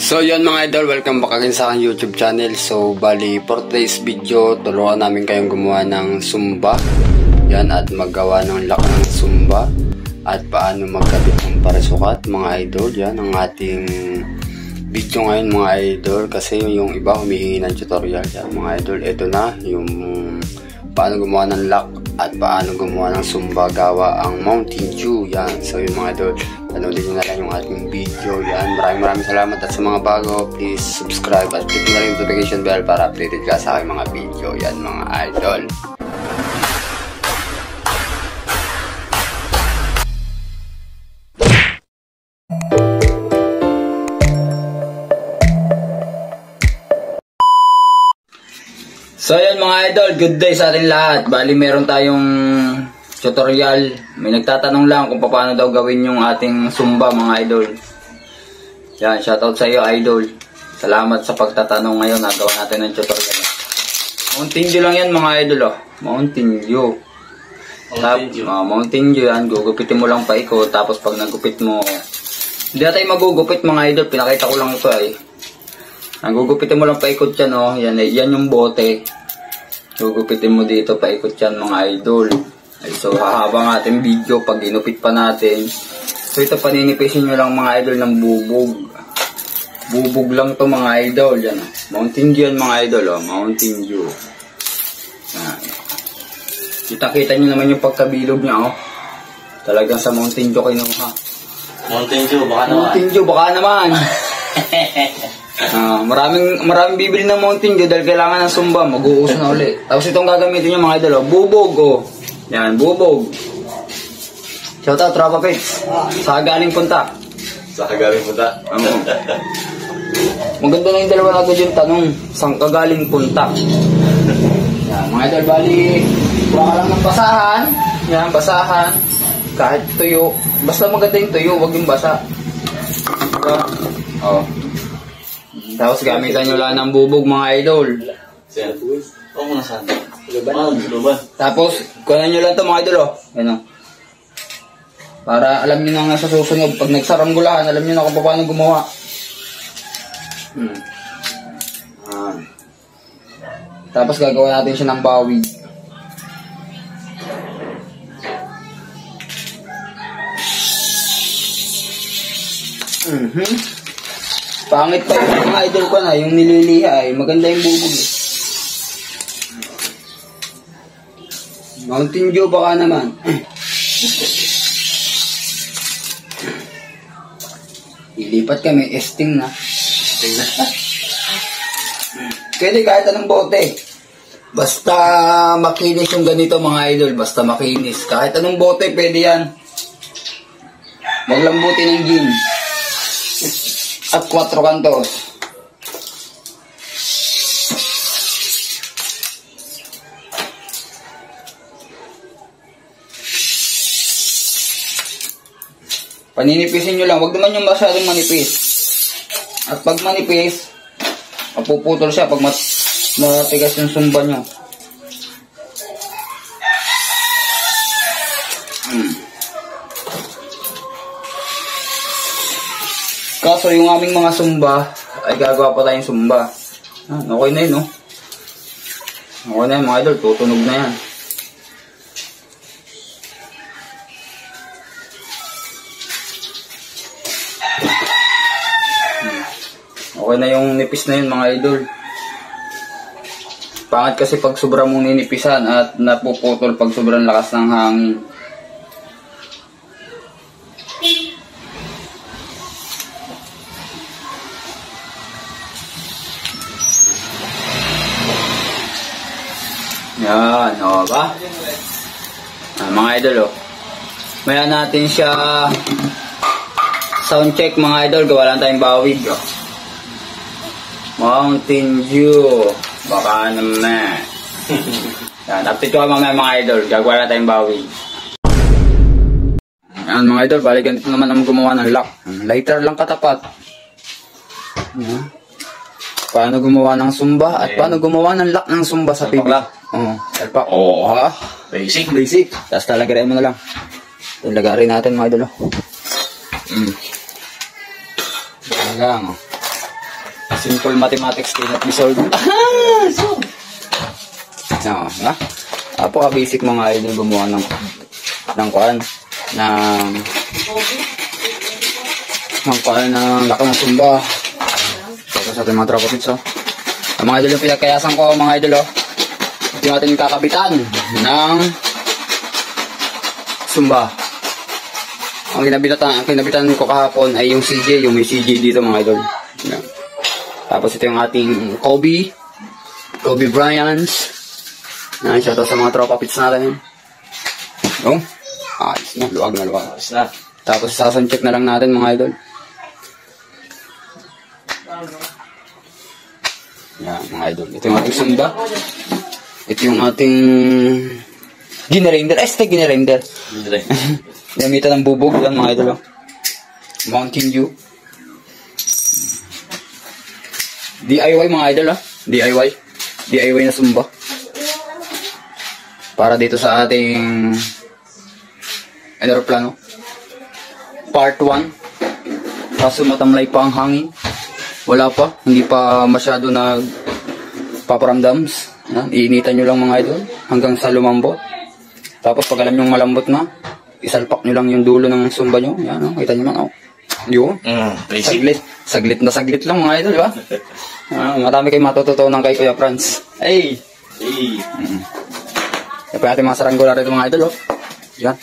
So yun mga idol, welcome back again sa aking YouTube channel. So bali for today's video, turuan namin kayong gumawa ng sumba. Yan, at maggawa ng lock ng sumba. At paano magkabit ng parisukat mga idol. Yan ang ating video ngayon mga idol. Kasi yung iba humihingi ng tutorial. Yan mga idol, ito na yung paano gumawa ng lock at paano gumawa ng sumba gawa ang Mountain Dew. Yan, so yung mga idol, panoodin nyo na lang yung ating video. Yan, maraming salamat. At sa mga bago, please subscribe at click na rin yung notification bell para updated ka sa aking mga video. Yan mga idol. So yan mga idol, good day sa ating lahat. Bali meron tayong tutorial. May nagtatanong lang kung paano daw gawin yung ating sumba mga idol. Yan, shoutout sa iyo idol. Salamat sa pagtatanong ngayon. Nagawa natin ng tutorial. Mountain Dew lang yan mga idol oh. Mountain Dew. Mountain Dew yan. Gugupitin mo lang paikot. Tapos pag nagupit mo, hindi na tayo magugupit mga idol. Pinakita ko lang ito ay. Gugupitin mo lang paikot yan oh. Yan yung bote. Gugupitin mo dito paikot yan mga idol. So hahaba ng ating video pag ginupit pa natin. So ito paninipisin nyo lang mga idol ng bubog. Bubog lang to mga idol. Yan. Mountain Dew yan mga idol. Oh. Mountain Dew. Kita-kita nyo naman yung pagkabilog niya. Oh. Talagang sa Mountain Dew kinuha. Mountain Dew baka naman. Mountain Dew baka naman. Maraming bibili ng Mountain Dew dahil kailangan ng sumba. Mag-uuso na ulit. Tapos itong gagamitin nyo mga idol. Oh. Bubog. Oh. Yan, bubog. Shoutout, Tropa Pets. Sa galing punta. Sa galing punta? Maganda na yung dalawa agad yung tanong. Saan ka galing punta? Yan, mga idol, bali, kuha ka lang ng basahan. Yan, basahan. Kahit tuyo. Basta maganda yung tuyo, wag yung basa. Diba? Oh. Tapos gamitan nyo lang ng bubog mga idol. Oo muna saan? Luban. Tapos, kuhanan nyo lang ito mga idol oh. Yan oh. Para alam nyo na nga sa susunod. Pag nagsaranggulahan, alam nyo na kung paano gumawa. Tapos gagawa natin siya ng bawig. Pangit pa yung mga idol ko na, yung nililiha eh. Maganda yung bubog eh. Mountain Dew baka naman. Ilipat kami, esting na. Pwede kahit anong bote. Basta makinis yung ganito mga idol. Basta makinis. Kahit anong bote pwede yan. Maglambuti ng gin. At 4 kantos. Paninipisin nyo lang. Huwag naman yung masyadong manipis. At pag manipis, mapuputol siya pag matigas yung sumba nyo. Kaso yung aming mga sumba, ay gagawa pa tayong sumba. Okay na yun, no? Okay na yun, mga idol. Tutunog na yan. Okay na yung nipis na yun mga idol. Pangit kasi pag sobra mong ninipisan at napuputol pag sobrang lakas ng hangin. Yan, o ba? Mga idol o. Maya natin siya sound check mga idol. Gawa lang tayong bawig o. Mountain Dew. Baka naman. Yan, update ko mamaya mga idol. Gagawa na tayong bawig. Yan mga idol, balik ganito naman ang gumawa ng lock. Lighter lang katapat. Yan. Paano gumawa ng sumba at paano gumawa ng lock ng sumba sa PB. Salpak. Ha? Basic. Tapos talagarin mo na lang. Lagarin natin mga idol. Yan lang. Simple mathematics cannot be solved. Apaka-basic mga idol gumawa ng laki ng sumba. Tapos sa ating mga tropa pits, Ang mga idol yung pinagkayasan ko, mga idol, ito yung ating kakabitan ng sumba. Ang kinabitan ko kahapon ay yung CJ, yung may CJ dito mga idol. Yan. Tapos ito yung ating Kobe Bryant. Shoutout sa mga tropa pits natin. Ayos na, luwag na. Tapos sasan-check na lang natin mga idol. Yan mga idol. Ito yung ating sumba. Ito yung ating Ginerinder. Gamitan ng bubog yan mga idol. Mountain Dew. DIY mga idol DIY na sumba. Para dito sa ating aeroplano. Part 1. Kaso matamlay pa ang hangin. Wala pa. Hindi pa masyado nagpaparamdams. Iinitan nyo lang mga idol. Hanggang sa lumambot. Tapos pag alam nyong malambot na, isalpak nyo lang yung dulo ng sumba nyo. Yan, kita nyo lang. Yun. Saglit lang mga idol, di ba? Marami kayong matututunan kay Kuya Franz. Hey! Yan pa natin mga saranggola rito mga idol, Yan.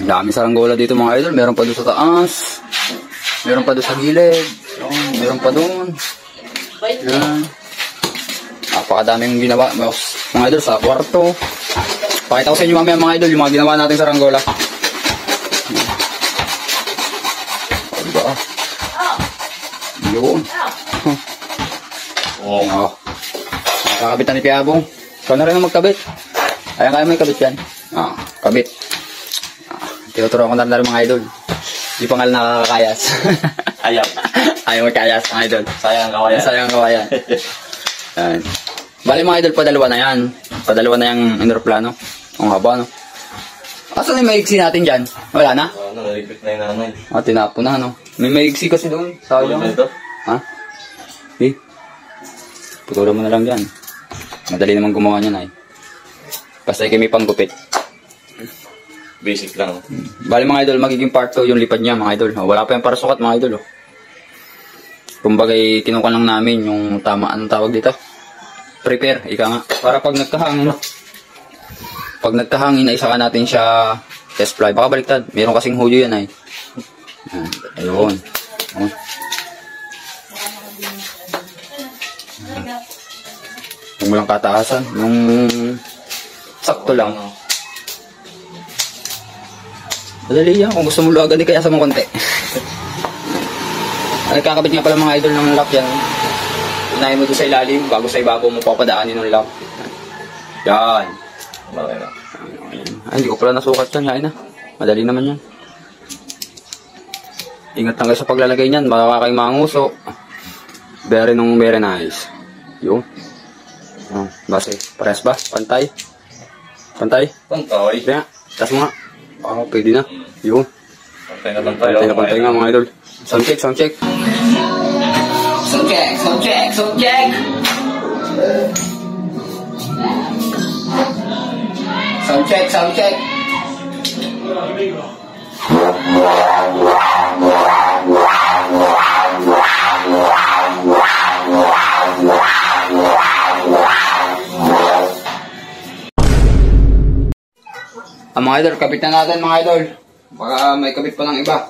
Dami saranggola dito mga idol. Meron pa doon sa taas. Meron pa doon sa gilid. Meron pa doon. Yan. Napakadaming ginawa mga idol sa kwarto. Pakita ko sa inyo mamaya mga idol yung mga ginawa natin saranggola. Diba? Yun. Nakakabitan ni Piabong. Ikaw na rin ang magkabit. Ayan, kaya mo yung kabit yan. Kabit. Tinuturuan ko na rin mga idol. Di pa nga nakakayas. Ayaw magkayas mga idol. Sayang kawayan. Yan. Bali mga idol, padalawa na yan. Padalawa na yung aeroplano. Ang haba, no? Asan yung maigsi natin dyan? Wala na? Naligpit na yung nanay. Tinapo na, no? May maigsi kasi doon. Sayang. Putulan mo na lang dyan. Madali naman gumawa niyan ay. Basta may panggupit. Basic lang. Bali mga idol, magiging part 2 yung lipad niya mga idol. Wala pa yung para sukat mga idol. Kumbaga kinuha lang namin yung tama, anong tawag dito? Prepare, ika nga. Para pag nagkahangin ay saka natin siya test fly. Baka baliktad. Meron kasing huyo yan ay. Ayun. Yung walang kataasan. Yung sakto lang. Madali yan. Kung gusto mo luwagan, di kaya sa mong konti. Nagkakabit nga pala mga idol ng lock yan. Unahin mo doon sa ilalim. Bago sa ibabaw mo papadaanin ng lock. Yan. Ay, hindi ko pala nasukat yan. Yain na. Madali naman yan. Ingat lang kayo sa paglalagay niyan. Baka kayong manguso. Very nice. Yung. Base. Pares ba? Pantay? Kaya. Tas mo nga. Pwede na. Yung. Pantay nga mga idol. Sound check. Sound check. Mga idol, kabit na natin mga idol. Baka may kabit pa ng iba.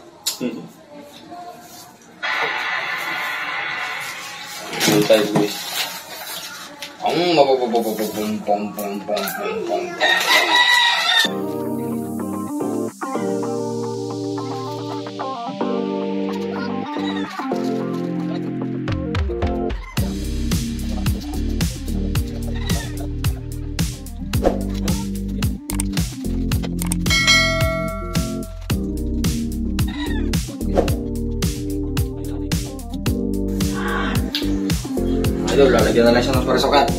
Idol, lalagyan na lang siya ng parasukat.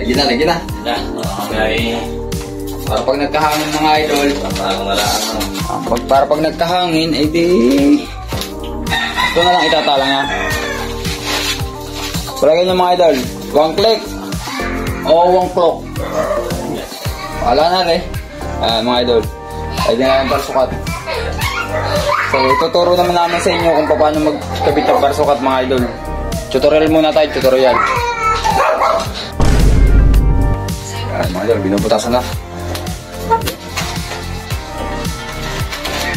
Lagyan na. Para pag nagkahangin mga idol. Para pag nagkahangin, Ito na lang itatala niya. Palagay niyo mga idol. 1 click. O 1 clock. Wala na rin. Mga idol. Pwede na yung parsukat. So, tuturo naman namin sa inyo kung paano magkabit ng parsukat mga idol. Tutorial muna tayo, tutorial. Mga idol, binubutasan na.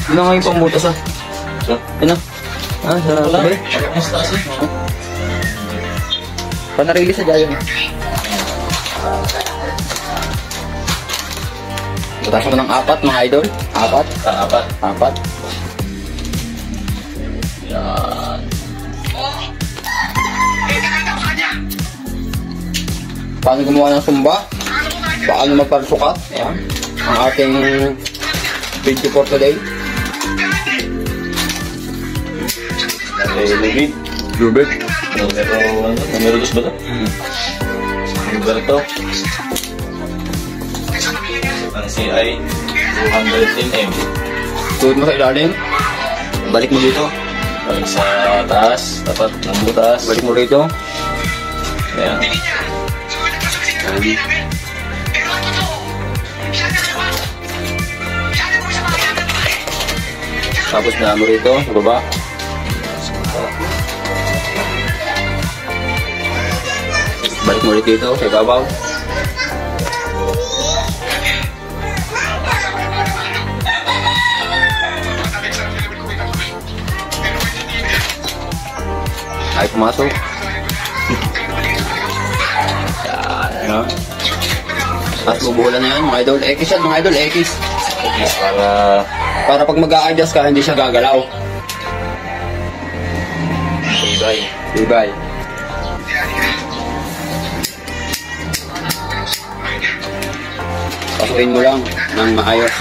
Ano nga yung pambutas ah? Ano? Sa tabi? Panarili sa dyan. Butasan ko ng 4 mga idol. 4. Yan. Paano gumawa ng sumba? Paano magparsukat? Ayan. Ang ating video for today. Lubid. Numero 2 ba ito? Numero ito. Ang CI 210M. Tuwid mo sa ilalim. Balik mo dito. Balik sa taas. Tapat ng butas. Balik mo rito. Ayan. Tapos na mo rito. Sa baba. Balik mo rito dito. Sa ibabaw. Ay, pumasok. Yan, ano? At bubulan na yan, mga idol. X yan, mga idol, X. Yes, Para pag mag-a-adjust ka, hindi siya gagalaw. ibay. Ibay. Pasukin mo lang ng maayos.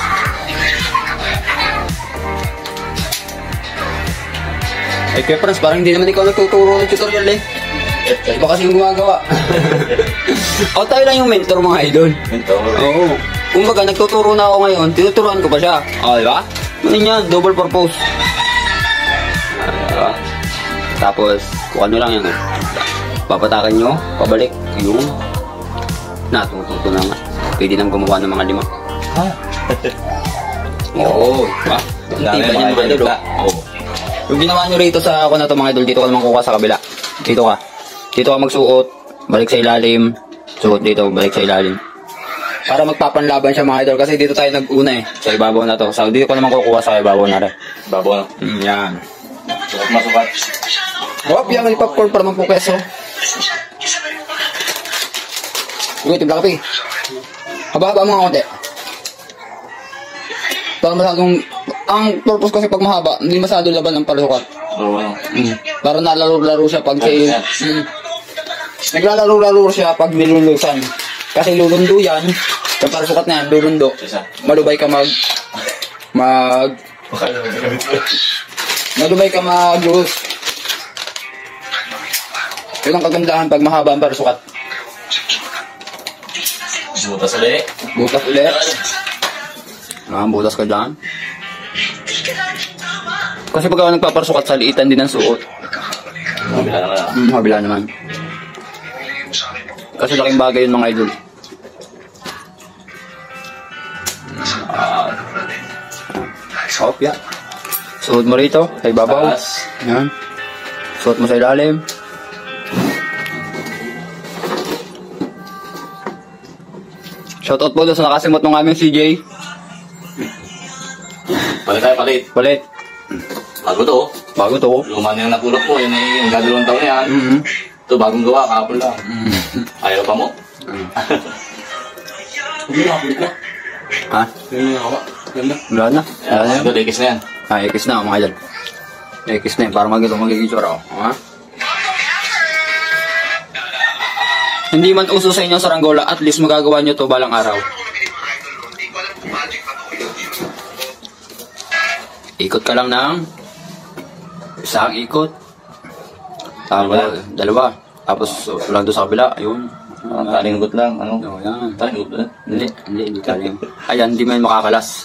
Ay, kaya Franz, parang hindi naman ikaw nagtuturo ng tutorial eh. Iba kasi yung gumagawa. O, tayo lang yung mentor mga idol. Mentor. Oo. Kumbaga, nagtuturo na ako ngayon, tinuturuan ko pa siya. O, diba? Ano yan? Double purpose. Tapos, kung ano lang yan. Papatakan nyo, pabalik. Yung natututo na nga. Pwede nang gumawa ng mga 5. Ha? Oo. Diba? Ang tiba niya mga idol. Oo. Yung ginawa nyo rito sa ako na to mga idol, dito ka naman kuha sa kabila. Dito ka. Dito ka magsuot, balik sa ilalim, suot dito, balik sa ilalim. Para magpapanlaban siya mga idol kasi dito tayo nag-una eh, sa ibabaw na to. So dito ko naman kukuha sa ibabaw na rin. Babaw na. Yan. Sukat masukat. Hop, yan may popcorn para naman po keso. Uy, timpla kape. Haba-haba mga konti. Para masyadong, ang purpose kasi pag mahaba, hindi masyado laban ng parsukat. Oo, ano. Para nalaro-laro siya pag naglalaro-laro siya pag nilulusan. Kasi lulundo yan, yung parsukat na yan, lulundo. Malubay ka malubay ka mag-lose. Yun ang kagandahan pag mahaba ang parsukat. Butas ulit. Butas ulit. Butas ka dyan. Kasi pag ako nagpaparsukat sa liitan din ang suot. Mabila naman. Mabila naman. Kasi laking bagay yun mga idol. Hop, suot mo rito, sa ibabaw. Yan. Suot mo sa ilalim. Shoutout po doon sa nakasimot ng aming CJ. Palit tayo, palit. Palit. Bago to. Bago to. Luma na yung natulog ko. Yan ay yung dadalawang taon na yan. Ito, bagong gawa. Kahapon lang. Ayaw pa mo? Hindi na, kulit na. Ha? Hindi na gawa. Ganda. Wala na. Wala na Ito, dekis na yan. X na mga idol. X na yun. Para magiging tsura. Ha? Hindi man uso sa inyo saranggola, at least magagawa nyo to balang araw. Ikot ka lang ng isang ikot. Tapos dalawa. Tapos lang doon sa kabila. Ayun. Talingot lang. Ano? Yan. Talingot lang? Hindi taling. Ayan, hindi mo yan makakalas.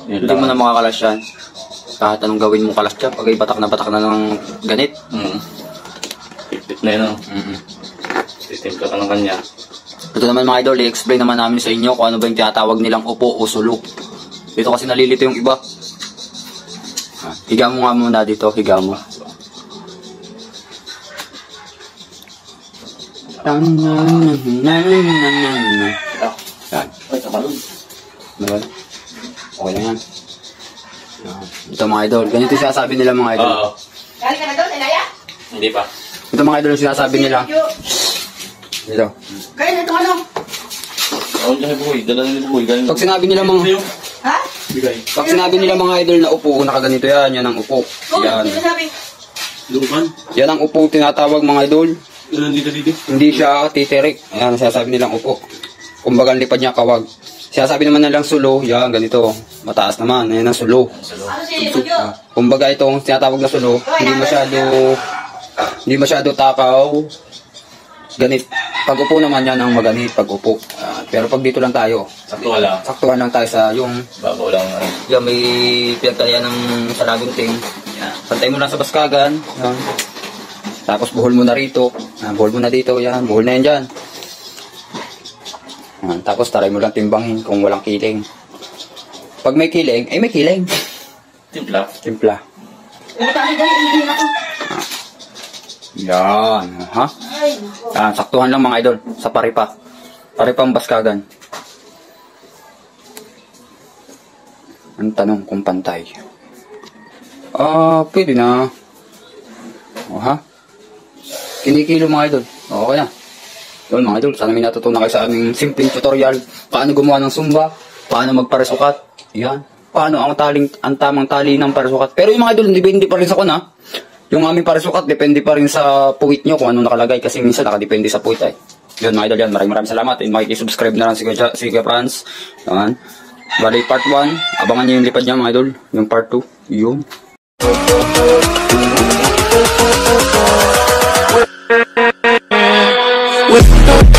Hindi mo na makakalas yan. Kahit anong gawin mo kalas dyan, pag ay batak na ng ganit. Pipit na yun, Titimpla ka ng kanya. Ito naman mga idol, i-explain naman namin sa inyo kung ano ba yung tinatawag nilang upo o sulo. Dito kasi nalilito yung iba. Higa mo nga muna dito, higa mo. Yan. Ay, kamalun. Okay lang yan. Ito mga idol, ganito sinasabi nila mga idol. Oo. Kali ka na doon, Elaya? Hindi pa. Ito mga idol yung sinasabi nila. Dito. Kaya na ito ano? Oo, dyan buhay. Dala nila buhay. Pag sinabi nila mga... Ha? Bigay. Pag sinabi nila mga idol na upo, nakaganito yan, yan ang upo. Oo, Yan. hindi sabi. Lupan? Yan ang upo tinatawag mga idol. Dito. Hindi siya titirik. Ayan, sinasabi nilang upo. Kumbaga ang lipad niya kawag. Sinasabi naman nilang sulo, yan, ganito. Mataas naman, ayan ang sulo. Ano si Julio? Kumbaga itong tinatawag na sulo, hindi masyado takaw. Ganit. Pag upo naman yan ang maganit, pag upo. Pero pag dito lang tayo, Sakto lang. saktuhan lang tayo sa yung Babaw lang. yan, may pinagtalian ng salagunting. Pantay mo lang sa baskagan. Yan. Tapos buhol mo na rito. Buhol mo na dito. Yan. Buhol na yan dyan. Yan. Tapos taray mo lang timbangin kung walang kiling. Pag may kiling, ay may kiling. Timpla. Timpla. Dali, hindi na ako. Yan. Ha? Ay, nako. Yan. Saktuhan lang mga idol. Sa paripa. Paripang baskagan. Ang tanong kung pantay. Pwede na. Ha? Kinikilo mga idol. Okay na. Yun mga idol, sana may natutunan kayo sa aming simpleng tutorial. Paano gumawa ng sumba, paano magparisukat. Yan. Paano ang tamang tali ng parisukat. Pero yung mga idol, depende pa rin sa kuna. Yung aming parisukat, depende pa rin sa puwit nyo kung ano nakalagay. Kasi minsan nakadepende sa puwit ay. Yun mga idol yan, maraming salamat. And makikisubscribe na lang si Kuya Franz. Yan. Bali part 1, abangan nyo yung lipad niya mga idol. Yung part 2, yun. With